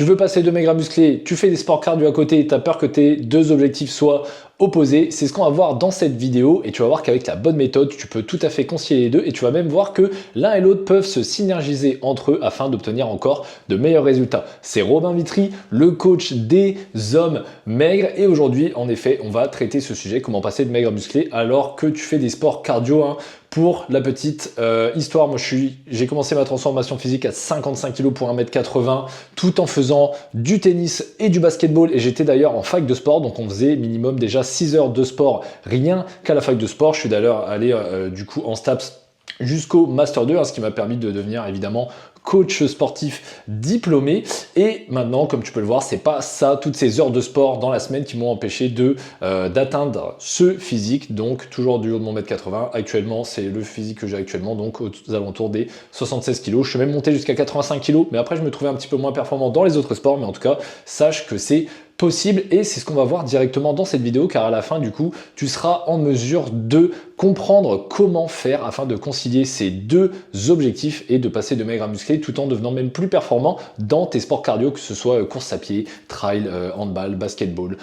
Tu veux passer de maigre à musclé, tu fais des sports cardio à côté, tu as peur que tes deux objectifs soient opposés. C'est ce qu'on va voir dans cette vidéo et tu vas voir qu'avec la bonne méthode, tu peux tout à fait concilier les deux et tu vas même voir que l'un et l'autre peuvent se synergiser entre eux afin d'obtenir encore de meilleurs résultats. C'est Robin Vitry, le coach des hommes maigres et aujourd'hui, en effet, on va traiter ce sujet, comment passer de maigre à musclé alors que tu fais des sports cardio. Pour la petite histoire, moi j'ai commencé ma transformation physique à 55 kg pour 1m80 tout en faisant du tennis et du basketball et j'étais d'ailleurs en fac de sport donc on faisait minimum déjà 6 heures de sport rien qu'à la fac de sport. Je suis d'ailleurs allé du coup en STAPS jusqu'au Master 2, ce qui m'a permis de devenir évidemment coach sportif diplômé et maintenant comme tu peux le voir c'est pas ça, toutes ces heures de sport dans la semaine qui m'ont empêché de d'atteindre ce physique, donc toujours du haut de mon mètre 80. Actuellement c'est le physique que j'ai actuellement, donc aux alentours des 76 kg. Je suis même monté jusqu'à 85 kg mais après je me trouvais un petit peu moins performant dans les autres sports, mais en tout cas sache que c'est possible et c'est ce qu'on va voir directement dans cette vidéo car à la fin du coup tu seras en mesure de comprendre comment faire afin de concilier ces deux objectifs et de passer de maigre à musclé tout en devenant même plus performant dans tes sports cardio, que ce soit course à pied, trail, handball, basketball,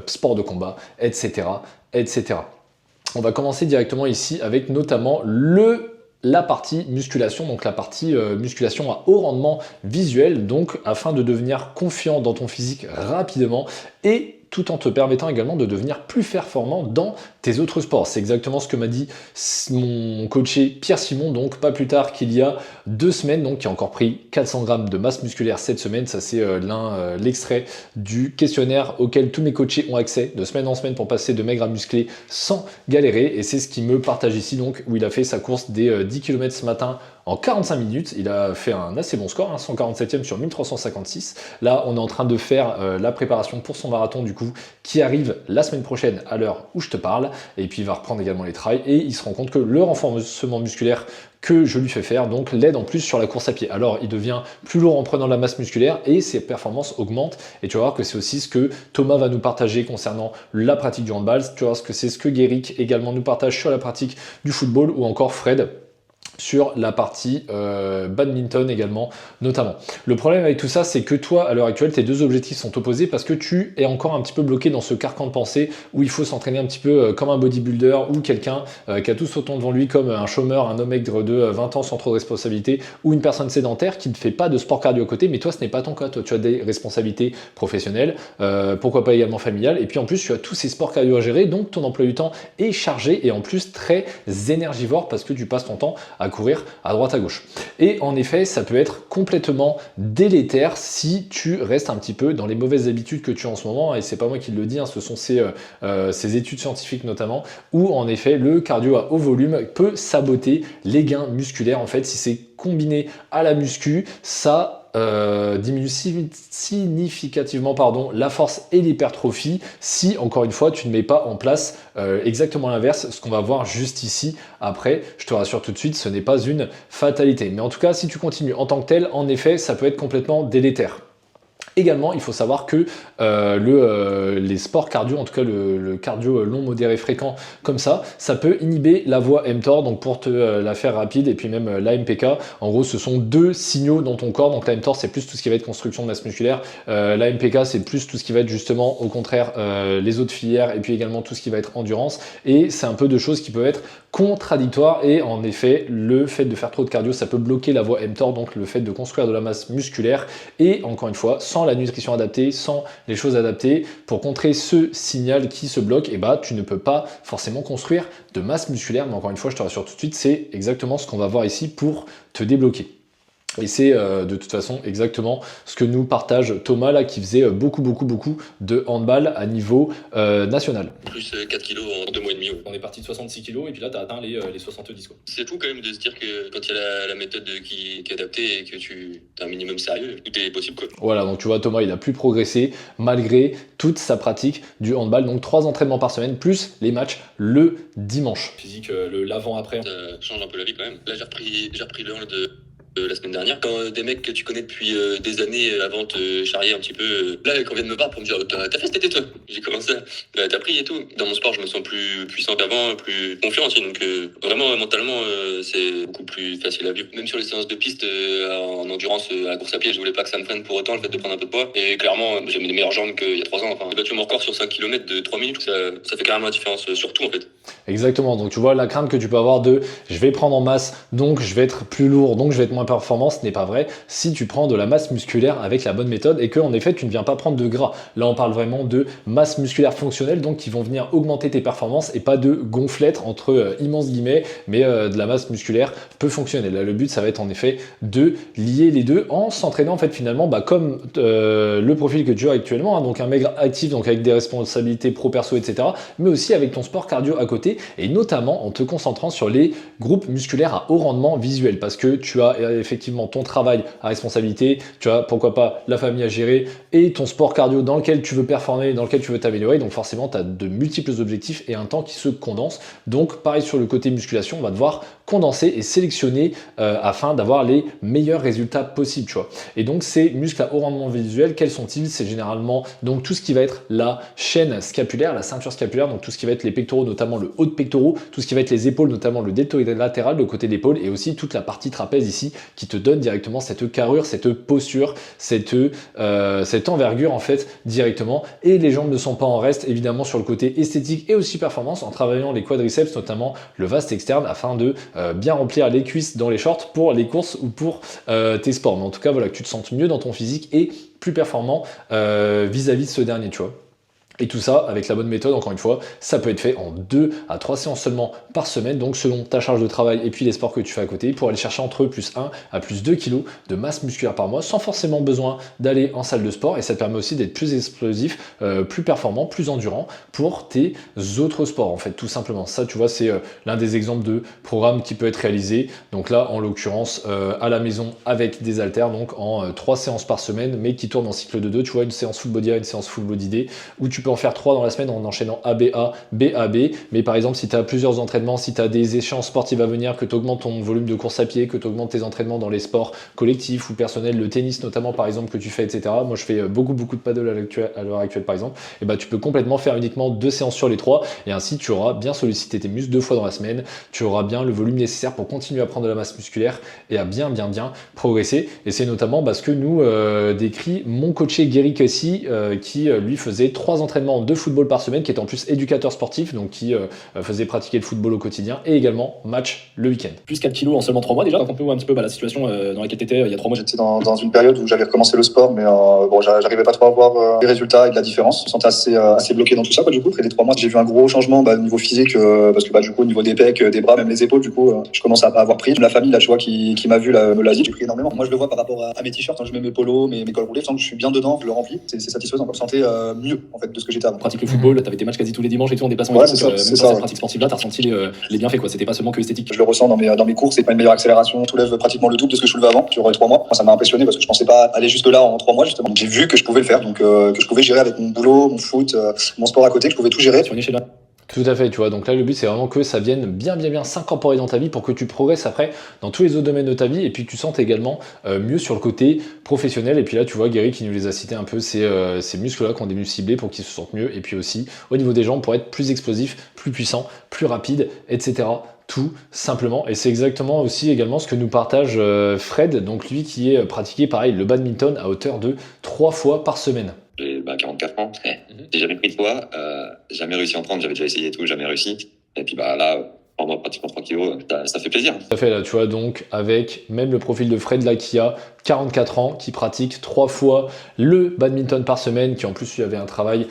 sport de combat, etc., etc. On va commencer directement ici avec notamment la partie musculation, donc la partie musculation à haut rendement visuel, donc afin de devenir confiant dans ton physique rapidement et tout en te permettant également de devenir plus performant dans tes autres sports. C'est exactement ce que m'a dit mon coaché Pierre Simon, donc pas plus tard qu'il y a 2 semaines, donc qui a encore pris 400 grammes de masse musculaire cette semaine. Ça c'est l'extrait du questionnaire auquel tous mes coachés ont accès de semaine en semaine pour passer de maigre à musclé sans galérer. Et c'est ce qu'il me partage ici, donc où il a fait sa course des 10 km ce matin en 45 minutes. Il a fait un assez bon score, 147e sur 1356. Là, on est en train de faire la préparation pour son marathon du coup, qui arrive la semaine prochaine à l'heure où je te parle. Et puis il va reprendre également les trails et il se rend compte que le renforcement musculaire que je lui fais faire donc l'aide en plus sur la course à pied. Alors il devient plus lourd en prenant de la masse musculaire et ses performances augmentent. Et tu vas voir que c'est aussi ce que Thomas va nous partager concernant la pratique du handball. Tu vas voir que c'est ce que Guéric également nous partage sur la pratique du football ou encore Fred sur la partie badminton également notamment. Le problème avec tout ça, c'est que toi, à l'heure actuelle, tes deux objectifs sont opposés parce que tu es encore un petit peu bloqué dans ce carcan de pensée où il faut s'entraîner un petit peu comme un bodybuilder ou quelqu'un qui a tout son temps devant lui comme un chômeur, un homme maigre de 20 ans sans trop de responsabilités ou une personne sédentaire qui ne fait pas de sport cardio à côté, mais toi, ce n'est pas ton cas. Toi, tu as des responsabilités professionnelles, pourquoi pas également familiales, et puis en plus, tu as tous ces sports cardio à gérer, donc ton emploi du temps est chargé et en plus très énergivore parce que tu passes ton temps à courir à droite à gauche. Et en effet, ça peut être complètement délétère si tu restes un petit peu dans les mauvaises habitudes que tu as en ce moment, et c'est pas moi qui le dis, ce sont ces études scientifiques notamment, où en effet le cardio à haut volume peut saboter les gains musculaires. En fait, si c'est combiné à la muscu, ça diminue significativement la force et l'hypertrophie si, encore une fois, tu ne mets pas en place exactement l'inverse, ce qu'on va voir juste ici. Après, je te rassure tout de suite, ce n'est pas une fatalité. Mais en tout cas, si tu continues en tant que tel, en effet, ça peut être complètement délétère. Également, il faut savoir que les sports cardio, en tout cas le cardio long, modéré, fréquent comme ça peut inhiber la voie mTOR. Donc pour te la faire rapide, et puis même l'AMPK, en gros ce sont deux signaux dans ton corps. Donc la mTOR c'est plus tout ce qui va être construction de masse musculaire, l'AMPK c'est plus tout ce qui va être justement au contraire les autres filières, et puis également tout ce qui va être endurance. Et c'est un peu de choses qui peuvent être contradictoires, et en effet le fait de faire trop de cardio ça peut bloquer la voie mTOR, donc le fait de construire de la masse musculaire. Et encore une fois, sans la nutrition adaptée, sans les choses adaptées pour contrer ce signal qui se bloque, et tu ne peux pas forcément construire de masse musculaire. Mais encore une fois, je te rassure tout de suite, c'est exactement ce qu'on va voir ici pour te débloquer. Et c'est de toute façon exactement ce que nous partage Thomas là, qui faisait beaucoup de handball à niveau national. Plus 4 kilos en 2 mois et demi. On est parti de 66 kilos et puis là tu as atteint les 70 quoi. C'est fou quand même de se dire que quand il y a la méthode qui est adaptée et que tu as un minimum sérieux, tout est possible quoi. Voilà, donc tu vois Thomas il a pu progresser malgré toute sa pratique du handball, donc 3 entraînements par semaine plus les matchs le dimanche. Physique l'avant-après. Ça change un peu la vie quand même. Là j'ai repris le hand la semaine dernière. Quand des mecs que tu connais depuis des années avant te charrier un petit peu, là, quand on vient de me voir pour me dire t'as fait cet été toi? J'ai commencé t'as pris et tout. Dans mon sport, je me sens plus puissant qu'avant, plus confiant aussi. Donc vraiment, mentalement, c'est beaucoup plus facile à vivre. Même sur les séances de piste, en endurance, à la course à pied, je voulais pas que ça me freine pour autant le fait de prendre un peu de poids. Et clairement, j'ai des meilleures jambes qu'il y a 3 ans. Enfin, j'ai battu mon record sur 5 km de 3 minutes. Ça fait carrément la différence sur tout en fait. Exactement, donc tu vois la crainte que tu peux avoir de je vais prendre en masse, donc je vais être plus lourd, donc je vais être moins performant, ce n'est pas vrai si tu prends de la masse musculaire avec la bonne méthode et que en effet tu ne viens pas prendre de gras. Là on parle vraiment de masse musculaire fonctionnelle, donc qui vont venir augmenter tes performances et pas de gonflettes entre immenses guillemets, mais de la masse musculaire peu fonctionnelle. Là le but ça va être en effet de lier les deux en s'entraînant en fait finalement comme le profil que tu as actuellement, hein, donc un maigre actif, donc avec des responsabilités pro perso etc, mais aussi avec ton sport cardio à côté et notamment en te concentrant sur les groupes musculaires à haut rendement visuel parce que tu as effectivement ton travail à responsabilité, tu as pourquoi pas la famille à gérer et ton sport cardio dans lequel tu veux performer, dans lequel tu veux t'améliorer, donc forcément tu as de multiples objectifs et un temps qui se condense. Donc pareil sur le côté musculation, on va devoir condenser et sélectionner afin d'avoir les meilleurs résultats possibles, tu vois. Et donc ces muscles à haut rendement visuel, quels sont-ils? C'est généralement donc tout ce qui va être la chaîne scapulaire, la ceinture scapulaire, donc tout ce qui va être les pectoraux, notamment le haut de pectoraux, tout ce qui va être les épaules, notamment le deltoïde latéral, le côté d'épaule, et aussi toute la partie trapèze ici, qui te donne directement cette carrure, cette posture, cette envergure en fait directement. Et les jambes ne sont pas en reste, évidemment sur le côté esthétique et aussi performance, en travaillant les quadriceps, notamment le vaste externe, afin de bien remplir les cuisses dans les shorts pour les courses ou pour tes sports. Mais en tout cas, voilà, que tu te sentes mieux dans ton physique et plus performant vis-à-vis de ce dernier, tu vois. Et tout ça, avec la bonne méthode, encore une fois, ça peut être fait en 2 à 3 séances seulement par semaine, donc selon ta charge de travail et puis les sports que tu fais à côté, pour aller chercher entre plus 1 à plus 2 kg de masse musculaire par mois, sans forcément besoin d'aller en salle de sport. Et ça te permet aussi d'être plus explosif, plus performant, plus endurant pour tes autres sports, en fait, tout simplement. Ça, tu vois, c'est l'un des exemples de programme qui peut être réalisé. Donc là, en l'occurrence, à la maison avec des haltères, donc en 3 séances par semaine, mais qui tournent en cycle de 2. Tu vois, une séance full body A, une séance full body D, où tu peux en faire 3 dans la semaine en enchaînant ABA, BAB. Mais par exemple, si tu as plusieurs entraînements, si tu as des échéances sportives à venir, que tu augmentes ton volume de course à pied, que tu augmentes tes entraînements dans les sports collectifs ou personnels, le tennis notamment par exemple que tu fais, etc. Moi je fais beaucoup de paddle à l'heure actuelle par exemple. Et bah tu peux complètement faire uniquement 2 séances sur les 3 et ainsi tu auras bien sollicité tes muscles 2 fois dans la semaine. Tu auras bien le volume nécessaire pour continuer à prendre de la masse musculaire et à bien progresser. Et c'est notamment parce que nous décrit mon coaché Gary Casey qui lui faisait 3 entraînements de football par semaine, qui est en plus éducateur sportif, donc qui faisait pratiquer le football au quotidien et également match le week-end. Plus 4 kilos en seulement 3 mois déjà, raconte-nous un petit peu la situation dans laquelle tu étais il y a 3 mois. J'étais dans une période où j'avais recommencé le sport, mais bon, j'arrivais pas trop à voir les résultats et de la différence. Je me sentais assez bloqué dans tout ça, quoi, du coup. Après les 3 mois, j'ai vu un gros changement au niveau physique, parce que du coup, au niveau des pecs, des bras, même les épaules, du coup, je commence à avoir pris. La famille, là, tu vois, qui m'a vu, me l'a dit, j'ai pris énormément. Moi, je le vois par rapport à mes t-shirts, quand je mets mes polos, mes cols roulés, je sens que je suis bien dedans, je le remplis. C'est satisfaisant, je me sentais mieux, en fait, de ce que j'étais avant. Pratique le football, t'avais tes matchs quasi tous les dimanches et tout en déplacement. Ouais, c'est ça, cette pratique sportive là, t'as ressenti les bienfaits, quoi. C'était pas seulement que esthétique. Je le ressens dans mes courses, c'est pas une meilleure accélération, je soulève pratiquement le double de ce que je soulevais avant sur 3 mois. Moi, ça m'a impressionné parce que je pensais pas aller jusque là en 3 mois, justement. Donc, j'ai vu que je pouvais le faire, donc que je pouvais gérer avec mon boulot, mon foot, mon sport à côté, que je pouvais tout gérer. Sur une échelle là. Tout à fait, tu vois. Donc là, le but, c'est vraiment que ça vienne bien s'incorporer dans ta vie pour que tu progresses après dans tous les autres domaines de ta vie et puis que tu sentes également mieux sur le côté professionnel. Et puis là, tu vois, Gary qui nous les a cités un peu, ces muscles-là qui ont des muscles ciblés pour qu'ils se sentent mieux. Et puis aussi, au niveau des jambes, pour être plus explosif, plus puissant, plus rapide, etc. Tout simplement. Et c'est exactement aussi également ce que nous partage Fred, donc lui qui est pratiqué pareil le badminton à hauteur de 3 fois par semaine. J'ai 44 ans, j'ai jamais pris de poids, jamais réussi à en prendre, j'avais déjà essayé et tout, jamais réussi. Et puis là, prendre pratiquement 3 kilos, ça fait plaisir. Tout à fait, là, tu vois, donc avec même le profil de Fred là qui a 44 ans, qui pratique 3 fois le badminton par semaine, qui en plus lui avait un travail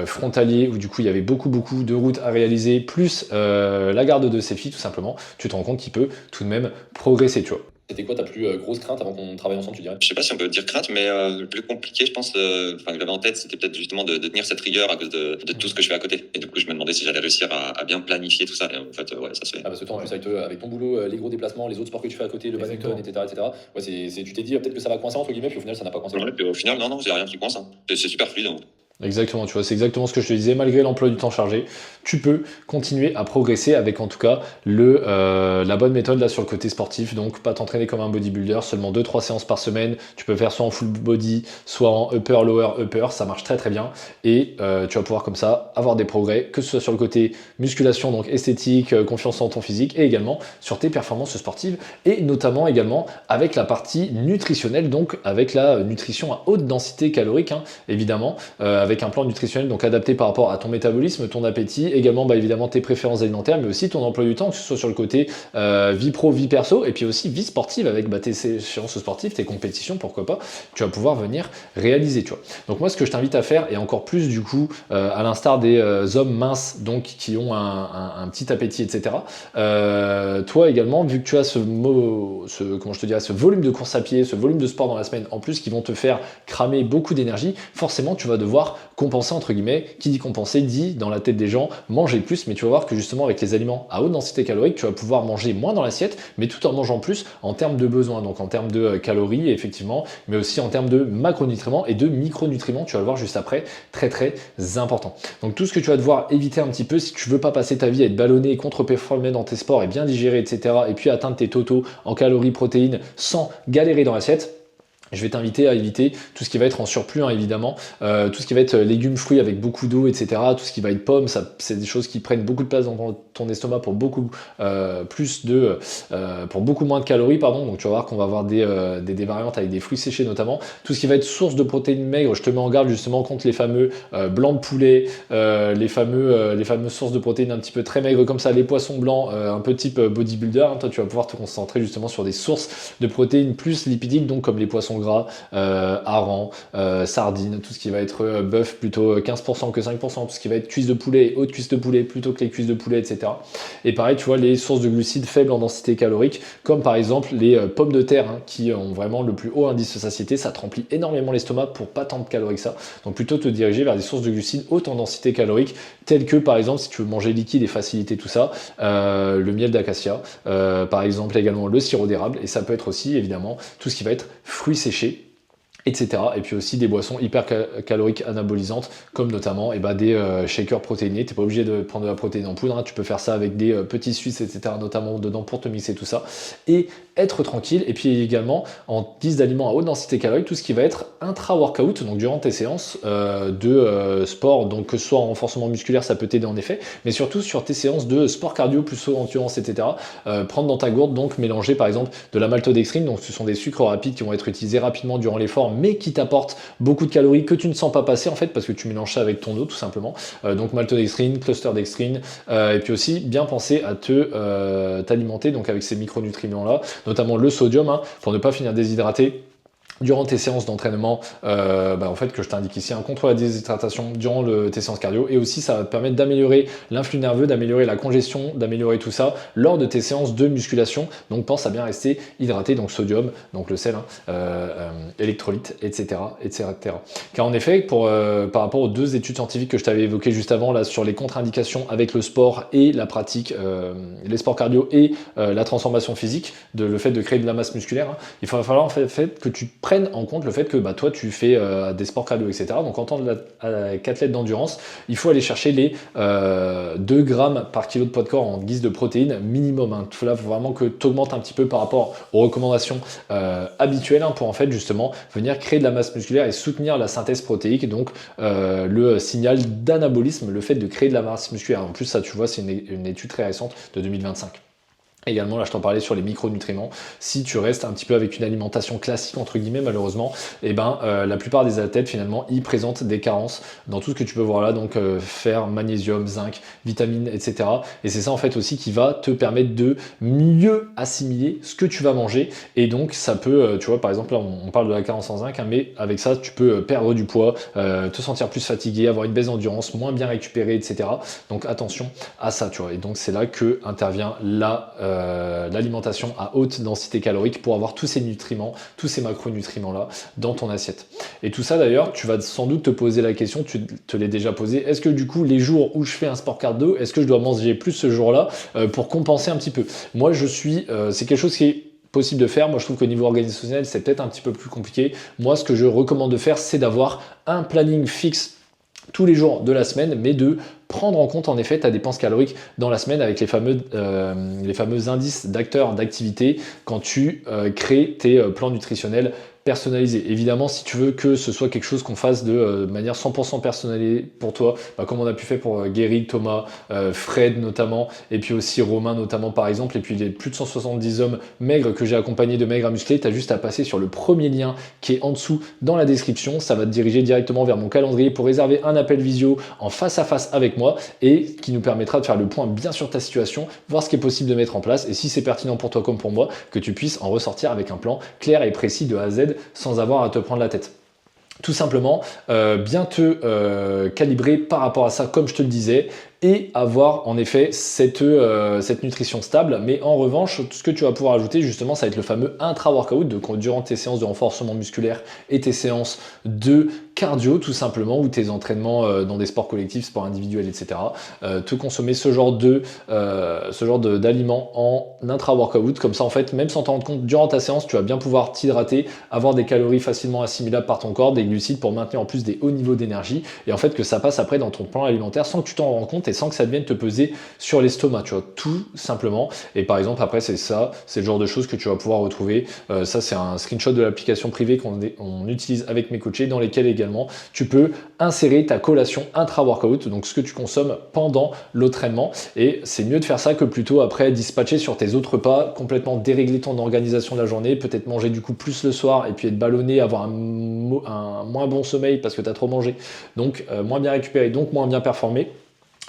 frontalier où du coup il y avait beaucoup de routes à réaliser, plus la garde de ses filles tout simplement, tu te rends compte qu'il peut tout de même progresser, tu vois. C'était quoi ta plus grosse crainte avant qu'on travaille ensemble, tu dirais? Je sais pas si on peut dire crainte, mais le plus compliqué, je pense, que j'avais en tête, c'était peut-être justement de tenir cette rigueur à cause de tout ce que je fais à côté. Et du coup, je me demandais si j'allais réussir à bien planifier tout ça. Et en fait, ouais, ça se fait. Parce que toi, en plus, avec ton boulot, les gros déplacements, les autres sports que tu fais à côté, le badminton, etc., ouais, tu t'es dit peut-être que ça va coincer entre guillemets, puis au final, ça n'a pas coincé. Ouais, puis au final, non, c'est rien qui coince. Hein. C'est super fluide. Hein. Exactement, tu vois, c'est exactement ce que je te disais, malgré l'emploi du temps chargé, tu peux continuer à progresser avec en tout cas la bonne méthode là sur le côté sportif, donc pas t'entraîner comme un bodybuilder, seulement 2-3 séances par semaine, tu peux faire soit en full body, soit en upper, lower, upper, ça marche très très bien, et tu vas pouvoir comme ça avoir des progrès, que ce soit sur le côté musculation, donc esthétique, confiance en ton physique, et également sur tes performances sportives, et notamment également avec la partie nutritionnelle, donc avec la nutrition à haute densité calorique, hein, évidemment, avec un plan nutritionnel donc adapté par rapport à ton métabolisme, ton appétit, également évidemment tes préférences alimentaires, mais aussi ton emploi du temps, que ce soit sur le côté vie pro, vie perso, et puis aussi vie sportive avec tes séances sportives, tes compétitions, pourquoi pas, tu vas pouvoir venir réaliser, tu vois. Donc moi, ce que je t'invite à faire, et encore plus du coup, à l'instar des hommes minces, donc qui ont un petit appétit, etc. Toi également, vu que tu as comment je te dirais, ce volume de course à pied, ce volume de sport dans la semaine, en plus qui vont te faire cramer beaucoup d'énergie, forcément tu vas devoir compenser entre guillemets. Qui dit compenser dit dans la tête des gens manger plus, mais tu vas voir que justement avec les aliments à haute densité calorique, tu vas pouvoir manger moins dans l'assiette, mais tout en mangeant plus en termes de besoins, donc en termes de calories effectivement, mais aussi en termes de macronutriments et de micronutriments, tu vas le voir juste après, très très important. Donc tout ce que tu vas devoir éviter un petit peu si tu veux pas passer ta vie à être ballonné, contre-performer dans tes sports et bien digérer, etc. et puis atteindre tes totaux en calories, protéines sans galérer dans l'assiette, je vais t'inviter à éviter tout ce qui va être en surplus, hein, évidemment, tout ce qui va être légumes, fruits avec beaucoup d'eau, etc. Tout ce qui va être pommes, c'est des choses qui prennent beaucoup de place dans ton estomac pour beaucoup pour beaucoup moins de calories, pardon. Donc tu vas voir qu'on va avoir des variantes avec des fruits séchés notamment. Tout ce qui va être source de protéines maigres, je te mets en garde justement contre les fameux blancs de poulet, les fameuses sources de protéines un petit peu très maigres comme ça, les poissons blancs, un peu type bodybuilder. Hein. Toi, tu vas pouvoir te concentrer justement sur des sources de protéines plus lipidiques, donc comme les poissons gras, harengs, sardines, tout ce qui va être bœuf plutôt 15% que 5%, tout ce qui va être cuisse de poulet et haute cuisse de poulet plutôt que les cuisses de poulet, etc. Et pareil, tu vois, les sources de glucides faibles en densité calorique, comme par exemple les pommes de terre, hein, qui ont vraiment le plus haut indice de satiété, ça te remplit énormément l'estomac pour pas tant de calories que ça. Donc plutôt te diriger vers des sources de glucides hautes en densité calorique, telles que par exemple, si tu veux manger liquide et faciliter tout ça, le miel d'acacia, par exemple également le sirop d'érable, et ça peut être aussi évidemment tout ce qui va être fruits séchés, etc. Et puis aussi des boissons hyper caloriques anabolisantes, comme notamment des shakers protéinés. Tu n'es pas obligé de prendre de la protéine en poudre, hein. Tu peux faire ça avec des petits suisses, etc. notamment dedans pour te mixer tout ça. Et être tranquille. Et puis également, en guise d'aliments à haute densité calorique, tout ce qui va être intra-workout, donc durant tes séances de sport, donc que ce soit en renforcement musculaire, ça peut t'aider en effet, mais surtout sur tes séances de sport cardio, plus haut endurance, etc. Prendre dans ta gourde, donc mélanger par exemple de la maltodextrine, donc ce sont des sucres rapides qui vont être utilisés rapidement durant l'effort, mais qui t'apportent beaucoup de calories que tu ne sens pas passer en fait, parce que tu mélanges ça avec ton eau tout simplement. Donc maltodextrine, cluster dextrine, et puis aussi bien penser à t'alimenter donc avec ces micronutriments là, notamment le sodium, hein, pour ne pas finir déshydraté durant tes séances d'entraînement, en fait, que je t'indique ici, un contrôle à la déshydratation durant tes séances cardio, et aussi ça va te permettre d'améliorer l'influx nerveux, d'améliorer la congestion, d'améliorer tout ça lors de tes séances de musculation. Donc pense à bien rester hydraté, donc sodium, donc le sel, électrolytes, etc., etc. Car en effet, par rapport aux deux études scientifiques que je t'avais évoquées juste avant là sur les contre-indications avec le sport et la pratique, les sports cardio et la transformation physique, le fait de créer de la masse musculaire, hein, il va falloir en fait que tu prennes en compte le fait que toi tu fais des sports cardio, etc. Donc en tant qu'athlète d'endurance, il faut aller chercher les 2 grammes par kilo de poids de corps en guise de protéines minimum. Hein. Là, il faut vraiment que tu augmentes un petit peu par rapport aux recommandations habituelles, hein, pour en fait justement venir créer de la masse musculaire et soutenir la synthèse protéique, donc le signal d'anabolisme, le fait de créer de la masse musculaire. En plus, ça, tu vois, c'est une étude très récente de 2025. Également, là je t'en parlais sur les micronutriments, si tu restes un petit peu avec une alimentation classique entre guillemets, malheureusement, la plupart des athlètes finalement ils présentent des carences dans tout ce que tu peux voir là, donc fer, magnésium, zinc, vitamines, etc. Et c'est ça en fait aussi qui va te permettre de mieux assimiler ce que tu vas manger, et donc ça peut, tu vois, par exemple là on parle de la carence en zinc, hein, mais avec ça tu peux perdre du poids, te sentir plus fatigué, avoir une baisse d'endurance, moins bien récupéré, etc. Donc attention à ça, tu vois, et donc c'est là que intervient l'alimentation à haute densité calorique pour avoir tous ces nutriments, tous ces macronutriments là dans ton assiette. Et tout ça d'ailleurs, tu vas sans doute te poser la question, tu te l'es déjà posé, est-ce que du coup les jours où je fais un sport cardio, est-ce que je dois manger plus ce jour-là pour compenser un petit peu? Moi c'est quelque chose qui est possible de faire. Moi je trouve qu'au niveau organisationnel c'est peut-être un petit peu plus compliqué. Moi ce que je recommande de faire, c'est d'avoir un planning fixe tous les jours de la semaine, mais de prendre en compte en effet ta dépense calorique dans la semaine avec les fameux indices d'acteurs d'activité quand tu crées tes plans nutritionnels personnalisé. Évidemment, si tu veux que ce soit quelque chose qu'on fasse de manière 100% personnalisée pour toi, comme on a pu faire pour Guéry, Thomas, Fred notamment, et puis aussi Romain notamment par exemple, et puis les plus de 170 hommes maigres que j'ai accompagnés de maigres à musclés, tu as juste à passer sur le premier lien qui est en dessous dans la description. Ça va te diriger directement vers mon calendrier pour réserver un appel visio en face à face avec moi et qui nous permettra de faire le point bien sur ta situation, voir ce qui est possible de mettre en place et si c'est pertinent pour toi comme pour moi, que tu puisses en ressortir avec un plan clair et précis de A à Z sans avoir à te prendre la tête. Tout simplement, bien te calibrer par rapport à ça, comme je te le disais, et avoir en effet cette nutrition stable. Mais en revanche, tout ce que tu vas pouvoir ajouter justement, ça va être le fameux intra-workout durant tes séances de renforcement musculaire et tes séances de cardio tout simplement, ou tes entraînements dans des sports collectifs, sports individuels, etc. Te consommer ce genre d'aliments en intra-workout, comme ça en fait, même sans t'en rendre compte durant ta séance, tu vas bien pouvoir t'hydrater, avoir des calories facilement assimilables par ton corps, des glucides pour maintenir en plus des hauts niveaux d'énergie, et en fait que ça passe après dans ton plan alimentaire sans que tu t'en rends compte et sans que ça vienne te peser sur l'estomac, tu vois, tout simplement. Et par exemple après c'est le genre de choses que tu vas pouvoir retrouver. Ça c'est un screenshot de l'application privée qu'on utilise avec mes coachés, dans lesquels également tu peux insérer ta collation intra-workout, donc ce que tu consommes pendant l'entraînement. Et c'est mieux de faire ça que plutôt après dispatcher sur tes autres repas, complètement dérégler ton organisation de la journée, peut-être manger du coup plus le soir et puis être ballonné, avoir un moins bon sommeil parce que tu as trop mangé, donc moins bien récupéré, donc moins bien performé.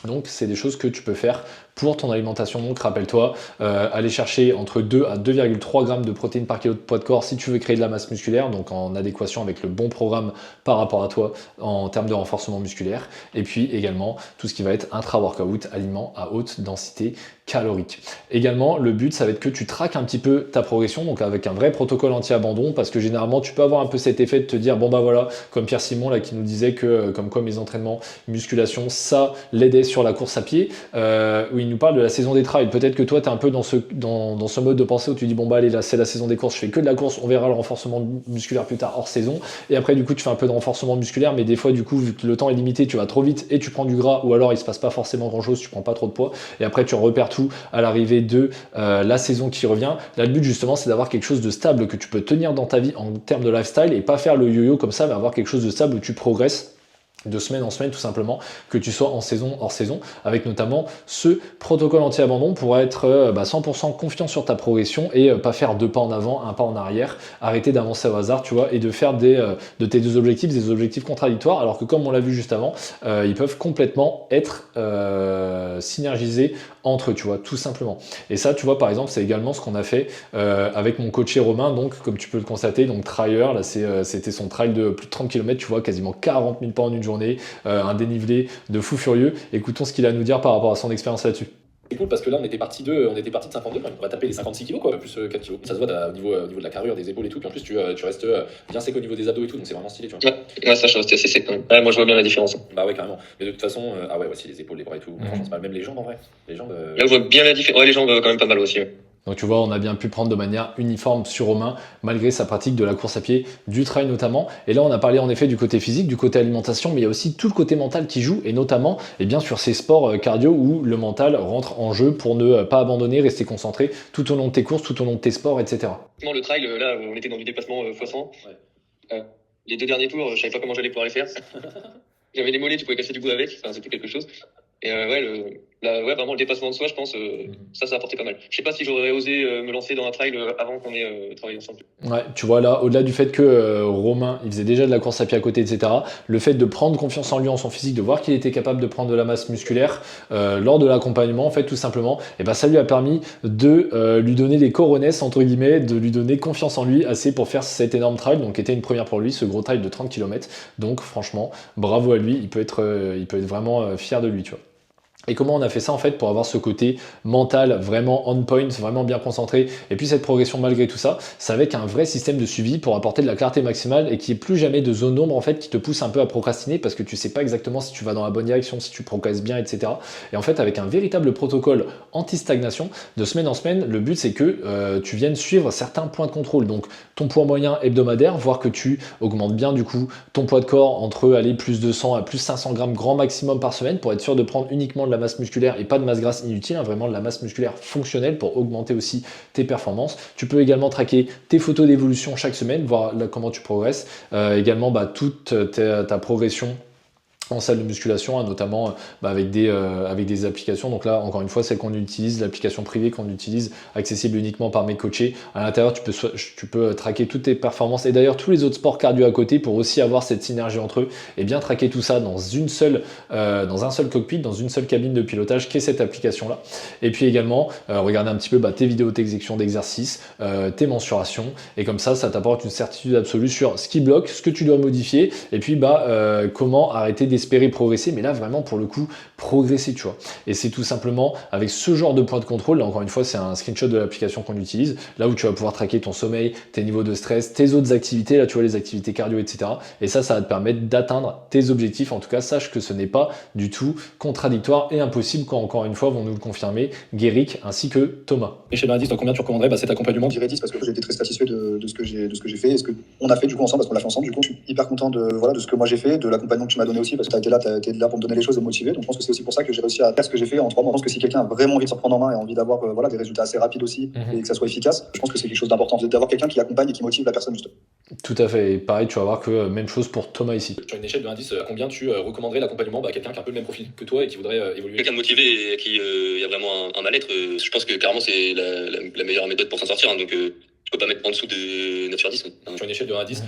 Donc c'est des choses que tu peux faire pour ton alimentation. Donc rappelle-toi, aller chercher entre 2 à 2,3 grammes de protéines par kilo de poids de corps si tu veux créer de la masse musculaire, donc en adéquation avec le bon programme par rapport à toi en termes de renforcement musculaire. Et puis également tout ce qui va être intra-workout, aliments à haute densité calorique. Également, le but, ça va être que tu traques un petit peu ta progression, donc avec un vrai protocole anti-abandon, parce que généralement, tu peux avoir un peu cet effet de te dire, bon bah voilà, comme Pierre Simon là qui nous disait que comme quoi mes entraînements musculation, ça l'aidait sur la course à pied, où il nous parle de la saison des trails. Peut-être que toi, tu es un peu dans ce mode de pensée où tu dis, bon bah allez, là c'est la saison des courses, je fais que de la course, on verra le renforcement musculaire plus tard hors saison, et après du coup, tu fais un peu de renforcement musculaire, mais des fois, du coup, vu que le temps est limité, tu vas trop vite et tu prends du gras, ou alors il se passe pas forcément grand-chose, tu prends pas trop de poids, et après tu repères tout à l'arrivée de la saison qui revient. Là, le but justement, c'est d'avoir quelque chose de stable que tu peux tenir dans ta vie en termes de lifestyle et pas faire le yo-yo comme ça, mais avoir quelque chose de stable où tu progresses de semaine en semaine tout simplement, que tu sois en saison, hors saison, avec notamment ce protocole anti-abandon pour être 100% confiant sur ta progression et pas faire 2 pas en avant, 1 pas en arrière, arrêter d'avancer au hasard, tu vois, et de faire de tes deux objectifs des objectifs contradictoires, alors que comme on l'a vu juste avant, ils peuvent complètement être synergisés entre eux, tu vois, tout simplement. Et ça, tu vois, par exemple, c'est également ce qu'on a fait avec mon coaché Romain, donc comme tu peux le constater, donc trailer, là c'était son trail de plus de 30 km, tu vois, quasiment 40 000 pas en une journée, un dénivelé de fou furieux. Écoutons ce qu'il a à nous dire par rapport à son expérience là-dessus. C'est cool parce que là on était parti de 52, on va taper les 56 kilos quoi, plus 4 kilos. Ça se voit au niveau de la carrure, des épaules et tout, puis en plus tu restes bien sec au niveau des abdos et tout, donc c'est vraiment stylé, tu vois. Ouais, ça, je reste assez sec quand même. Ouais, moi je vois bien la différence. Bah ouais, carrément. Mais de toute façon, ah ouais, aussi les épaules, les bras et tout, franchement c'est mal, même les jambes en vrai. Les jambes. Là, je vois bien la différence. Ouais, les jambes quand même pas mal aussi. Ouais. Donc tu vois, on a bien pu prendre de manière uniforme sur Romain, malgré sa pratique de la course à pied, du trail notamment. Et là, on a parlé en effet du côté physique, du côté alimentation, mais il y a aussi tout le côté mental qui joue, et notamment sur ces sports cardio où le mental rentre en jeu pour ne pas abandonner, rester concentré tout au long de tes courses, tout au long de tes sports, etc. Le trail, là, on était dans du déplacement x100. Ouais. Les 2 derniers tours, je savais pas comment j'allais pouvoir les faire. J'avais les mollets, tu pouvais casser du bout avec, enfin, c'était quelque chose. Et vraiment le dépassement de soi, je pense, ça a apporté pas mal. Je sais pas si j'aurais osé me lancer dans un trail avant qu'on ait travaillé ensemble. Ouais, tu vois là, au-delà du fait que Romain, il faisait déjà de la course à pied à côté, etc., le fait de prendre confiance en lui, en son physique, de voir qu'il était capable de prendre de la masse musculaire lors de l'accompagnement, en fait, tout simplement, et ça lui a permis de lui donner des coronesses, entre guillemets, de lui donner confiance en lui assez pour faire cet énorme trail, donc qui était une première pour lui, ce gros trail de 30 km. Donc franchement, bravo à lui, il peut être vraiment fier de lui, tu vois. Et comment on a fait ça en fait pour avoir ce côté mental vraiment on point, vraiment bien concentré et puis cette progression malgré tout ça, c'est avec un vrai système de suivi pour apporter de la clarté maximale et qui est plus jamais de zone d'ombre en fait qui te pousse un peu à procrastiner parce que tu sais pas exactement si tu vas dans la bonne direction, si tu progresses bien, etc. Et en fait avec un véritable protocole anti-stagnation de semaine en semaine, le but c'est que tu viennes suivre certains points de contrôle, donc ton poids moyen hebdomadaire, voir que tu augmentes bien du coup ton poids de corps entre aller plus 200 à plus 500 grammes grand maximum par semaine pour être sûr de prendre uniquement de la masse musculaire et pas de masse grasse inutile, hein, vraiment de la masse musculaire fonctionnelle pour augmenter aussi tes performances. Tu peux également traquer tes photos d'évolution chaque semaine, voir là, comment tu progresses, également toute ta progression en salle de musculation, hein, notamment avec des applications. Donc là, encore une fois, celle qu'on utilise, l'application privée qu'on utilise, accessible uniquement par mes coachés. À l'intérieur, tu peux traquer toutes tes performances et d'ailleurs tous les autres sports cardio à côté pour aussi avoir cette synergie entre eux et bien traquer tout ça dans un seul cockpit, dans une seule cabine de pilotage qu'est cette application-là. Et puis également, regarder un petit peu tes vidéos d'exécution d'exercices, tes mensurations et comme ça t'apporte une certitude absolue sur ce qui bloque, ce que tu dois modifier et puis comment arrêter d'espérer progresser, mais là vraiment pour le coup progresser, tu vois. Et c'est tout simplement avec ce genre de point de contrôle, là encore une fois c'est un screenshot de l'application qu'on utilise, là où tu vas pouvoir traquer ton sommeil, tes niveaux de stress, tes autres activités, là tu vois les activités cardio, etc. Et ça va te permettre d'atteindre tes objectifs. En tout cas, sache que ce n'est pas du tout contradictoire et impossible, quand encore une fois vont nous le confirmer Guéric ainsi que Thomas. Échelle de 1 à 10, dans combien tu recommanderais cet accompagnement? Je dirais 10 parce que j'ai été très satisfait de ce que j'ai fait et ce qu'on a fait du coup ensemble parce qu'on l'a fait ensemble. Du coup, je suis hyper content de ce que moi j'ai fait, de l'accompagnement que tu m'as donné aussi parce que tu as été là pour me donner les choses et me motiver. Donc je pense que c'est aussi pour ça que j'ai réussi à faire ce que j'ai fait en 3 mois. Je pense que si quelqu'un a vraiment envie de se reprendre en main et envie d'avoir des résultats assez rapides aussi et que ça soit efficace, je pense que c'est quelque chose d'important d'avoir quelqu'un qui accompagne et qui motive la personne justement. Tout à fait. Et pareil, tu vas voir que même chose pour Thomas ici. Sur une échelle de 1 à 10, à combien tu recommanderais l'accompagnement à quelqu'un qui a un peu le même profil que toi et qui voudrait évoluer? Quelqu'un de motivé et à qui il y a vraiment un mal-être, je pense que clairement c'est la meilleure méthode pour s'en sortir. Hein, donc je peux pas mettre en dessous de 9 sur 10. Hein. Sur une échelle de 1 à 10,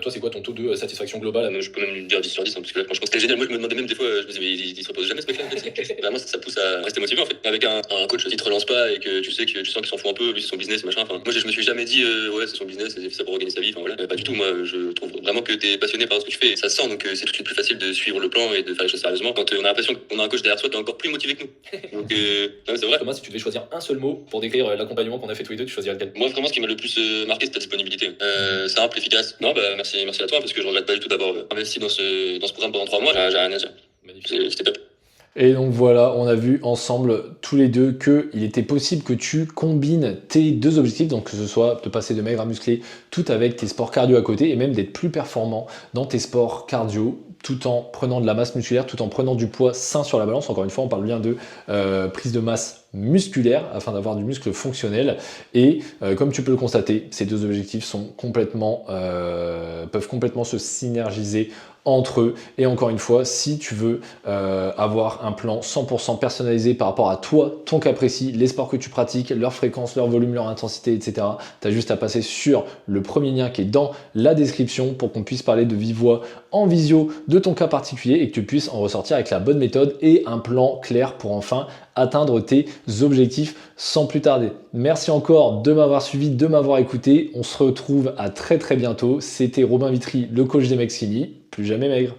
toi c'est quoi ton taux de satisfaction globale? Je peux même dire 10 sur 10 hein, parce que là franchement c'était génial. Moi je me demandais même des fois, je me disais mais il se repose jamais ce mec-là. En fait. Vraiment ça pousse à rester motivé en fait. Avec un coach qui te relance pas et que tu sens qu'il s'en fout un peu, lui c'est son business machin. Enfin, moi je me suis jamais dit ouais c'est son business, c'est ça pour organiser sa vie. Enfin voilà, pas du tout. Moi je trouve vraiment que t'es passionné par ce que tu fais. Et ça se sent donc c'est tout de suite plus facile de suivre le plan et de faire les choses sérieusement. Quand on a l'impression qu'on a un coach derrière soi, t'es encore plus motivé que nous. Donc non, c'est vrai. Thomas, si tu devais choisir un seul mot pour décrire l'accompagnement qu'on a fait tous les deux, tu choisirais lequel? Moi vraiment ce qui m'a le plus marqué c'était la disponibilité. Simple, efficace. Non merci à toi parce que je regrette pas du tout d'avoir investi dans ce programme pendant 3 mois. J'ai rien à dire. Magnifique. C'était top. Et donc voilà, on a vu ensemble tous les deux qu'il était possible que tu combines tes deux objectifs, donc que ce soit de passer de maigre à musclé, tout avec tes sports cardio à côté, et même d'être plus performant dans tes sports cardio, tout en prenant de la masse musculaire, tout en prenant du poids sain sur la balance. Encore une fois, on parle bien de prise de masse musculaire afin d'avoir du muscle fonctionnel. Et comme tu peux le constater, ces deux objectifs sont peuvent complètement se synergiser entre eux. Et encore une fois, si tu veux avoir un plan 100% personnalisé par rapport à toi, ton cas précis, les sports que tu pratiques, leur fréquence, leur volume, leur intensité, etc., tu as juste à passer sur le premier lien qui est dans la description pour qu'on puisse parler de vive voix en visio de ton cas particulier et que tu puisses en ressortir avec la bonne méthode et un plan clair pour enfin atteindre tes objectifs sans plus tarder. Merci encore de m'avoir suivi, de m'avoir écouté. On se retrouve à très bientôt. C'était Robin Vitry, le coach des mecs skinny. Plus jamais maigre.